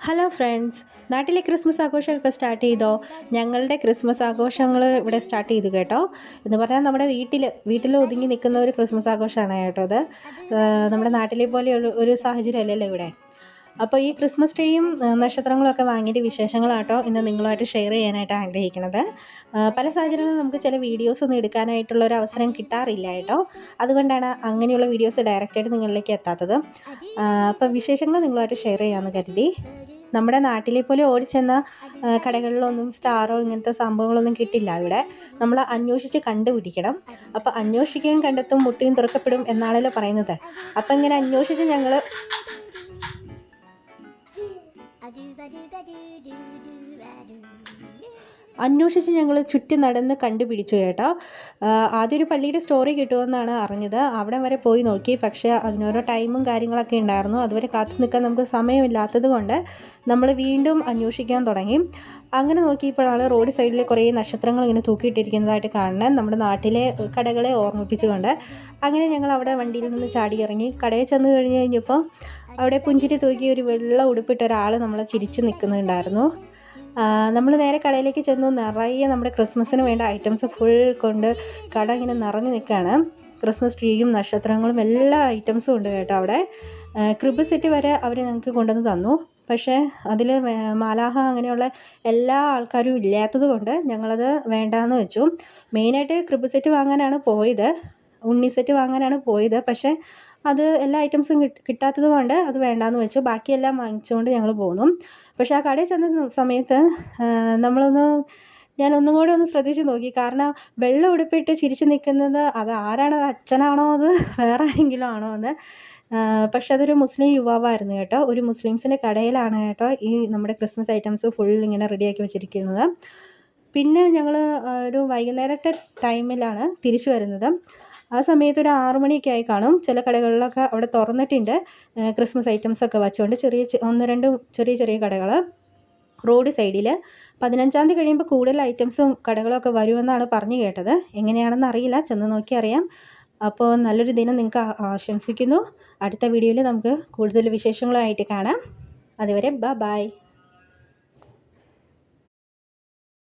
Hello friends, നാട്ടിലെ Christmas ആഘോഷമൊക്കെ start ചെയ്തോ? ഞങ്ങളുടെ ക്രിസ്മസ് ആഘോഷങ്ങൾ ഇവിടെ സ്റ്റാർട്ട് ചെയ്തു കേട്ടോ. എന്ന് പറഞ്ഞാൽ നമ്മുടെ വീട്ടിൽ ഒതുങ്ങി നിൽക്കുന്ന ഒരു ക്രിസ്മസ് ആഘോഷമാണ് കേട്ടോ അത്. നമ്മുടെ നാട്ടിലെ പോലെ ഒരു സാഹചര്യം അല്ലല്ലോ ഇവിടെ. അപ്പോൾ ഈ ക്രിസ്മസ് ട്രീയും നക്ഷത്രങ്ങളൊക്കെ വാങ്ങിയിട്ട് വിശേഷങ്ങളാട്ടോ ഇന്ന് നിങ്ങളുമായിട്ട് ഷെയർ ചെയ്യാനായിട്ട് ആഗ്രഹിക്കുന്നത്. പല സാഹചര്യങ്ങളിലും നമുക്ക് ചില വീഡിയോസ് ഒന്നും എടുക്കാനായിട്ടുള്ള ഒരു അവസരം കിട്ടാറില്ല കേട്ടോ. അതുകൊണ്ടാണ് അങ്ങനെയുള്ള വീഡിയോസ് ഡയറക്റ്റായിട്ട് നിങ്ങളിലേക്ക് എത്താത്തത്. അപ്പോൾ വിശേഷങ്ങൾ നിങ്ങളുമായിട്ട് ഷെയർ ചെയ്യാമെന്ന് കരുതി. നമ്മുടെ നാട്ടിലെ പോലെ ഓടിച്ചെന്ന കടകളിലൊന്നും സ്റ്റാറോ ഇങ്ങനത്തെ സംഭവങ്ങളൊന്നും കിട്ടില്ല ഇവിടെ. നമ്മൾ അന്വേഷിച്ച് കണ്ടുപിടിക്കണം. അപ്പോൾ അന്വേഷിക്കുകയും കണ്ടെത്തും മുട്ടിയും തുറക്കപ്പെടും എന്നാണല്ലോ പറയുന്നത്. അപ്പോൾ ഇങ്ങനെ അന്വേഷിച്ച് ഞങ്ങൾ ചുറ്റി നടന്ന് കണ്ടുപിടിച്ചു കേട്ടോ. ആദ്യം ഒരു പള്ളിയുടെ സ്റ്റോറി കിട്ടുമെന്നാണ് അറിഞ്ഞത്. അവിടെ വരെ പോയി നോക്കി, പക്ഷേ അതിനോരോ ടൈമും കാര്യങ്ങളൊക്കെ ഉണ്ടായിരുന്നു. അതുവരെ കാത്തു നിൽക്കാൻ നമുക്ക് സമയമില്ലാത്തത് കൊണ്ട് നമ്മൾ വീണ്ടും അന്വേഷിക്കാൻ തുടങ്ങി. അങ്ങനെ നോക്കിയപ്പോഴാണ് റോഡ് സൈഡിൽ കുറേ നക്ഷത്രങ്ങൾ ഇങ്ങനെ തൂക്കിയിട്ടിരിക്കുന്നതായിട്ട് കാണുന്നത്, നമ്മുടെ നാട്ടിലെ കടകളെ ഓർമ്മിപ്പിച്ചുകൊണ്ട്. അങ്ങനെ ഞങ്ങൾ അവിടെ വണ്ടിയിൽ നിന്ന് ചാടി ഇറങ്ങി കടയിൽ ചെന്ന് കഴിഞ്ഞപ്പോൾ അവിടെ പുഞ്ചിരി തൂക്കി ഒരു വെള്ള ഉടുപ്പിട്ട ഒരാൾ നമ്മളെ ചിരിച്ച് നിൽക്കുന്നുണ്ടായിരുന്നു. നമ്മൾ നേരെ കടയിലേക്ക് ചെന്നു. നിറയെ നമ്മുടെ ക്രിസ്മസിന് വേണ്ട ഐറ്റംസ് ഫുൾ കൊണ്ട് കട ഇങ്ങനെ നിറഞ്ഞു നിൽക്കുകയാണ്. ക്രിസ്മസ് ട്രീയും നക്ഷത്രങ്ങളും എല്ലാ ഐറ്റംസും ഉണ്ട് കേട്ടോ അവിടെ. ക്രിബ് സെറ്റ് വരെ അവർ ഞങ്ങൾക്ക് കൊണ്ടുവന്ന് തന്നു. പക്ഷേ അതിൽ മാലാഹ അങ്ങനെയുള്ള എല്ലാ ആൾക്കാരും ഇല്ലാത്തത് കൊണ്ട് ഞങ്ങളത് വേണ്ടാന്ന് വെച്ചു. മെയിനായിട്ട് ക്രിബ് സെറ്റ് വാങ്ങാനാണ് പോയത്, ഉണ്ണി സെറ്റ് വാങ്ങാനാണ് പോയത്. പക്ഷേ അത് എല്ലാ ഐറ്റംസും കിട്ടാത്തത് കൊണ്ട് അത് വേണ്ടാന്ന് വെച്ചു. ബാക്കിയെല്ലാം വാങ്ങിച്ചുകൊണ്ട് ഞങ്ങൾ പോന്നു. പക്ഷേ ആ കടയിൽ ചെന്ന സമയത്ത് ഞാൻ ഒന്നും കൂടെ ഒന്ന് ശ്രദ്ധിച്ച് നോക്കി. കാരണം വെള്ള ഉടുപ്പിട്ട് ചിരിച്ച് നിൽക്കുന്നത് അത് ആരാണ്? അത് അച്ഛനാണോ, അത് വേറെ ആരെങ്കിലും ആണോ എന്ന്. പക്ഷെ അതൊരു മുസ്ലിം യുവാവായിരുന്നു കേട്ടോ. ഒരു മുസ്ലിംസിൻ്റെ കടയിലാണ് കേട്ടോ ഈ നമ്മുടെ ക്രിസ്മസ് ഐറ്റംസ് ഫുൾ ഇങ്ങനെ റെഡിയാക്കി വെച്ചിരിക്കുന്നത്. പിന്നെ ഞങ്ങൾ ഒരു വൈകുന്നേരത്തെ ടൈമിലാണ് തിരിച്ചു വരുന്നത്. ആ സമയത്ത് ഒരു 6 മണിയൊക്കെ ആയി കാണും. ചില കടകളിലൊക്കെ അവിടെ തുറന്നിട്ടുണ്ട് ക്രിസ്മസ് ഐറ്റംസൊക്കെ വച്ചുകൊണ്ട്. ഒന്ന് രണ്ട് ചെറിയ കടകൾ റോഡ് സൈഡിൽ. 15-ാം തീയതി കഴിയുമ്പോൾ കൂടുതൽ ഐറ്റംസും കടകളൊക്കെ വരുമെന്നാണ് പറഞ്ഞു കേട്ടത്. എങ്ങനെയാണെന്ന് അറിയില്ല, ചെന്ന് നോക്കി അറിയാം. അപ്പോൾ നല്ലൊരു ദിനം നിങ്ങൾക്ക് ആശംസിക്കുന്നു. അടുത്ത വീഡിയോയിൽ നമുക്ക് കൂടുതൽ വിശേഷങ്ങളുമായിട്ട് കാണാം. അതുവരെ ബൈ.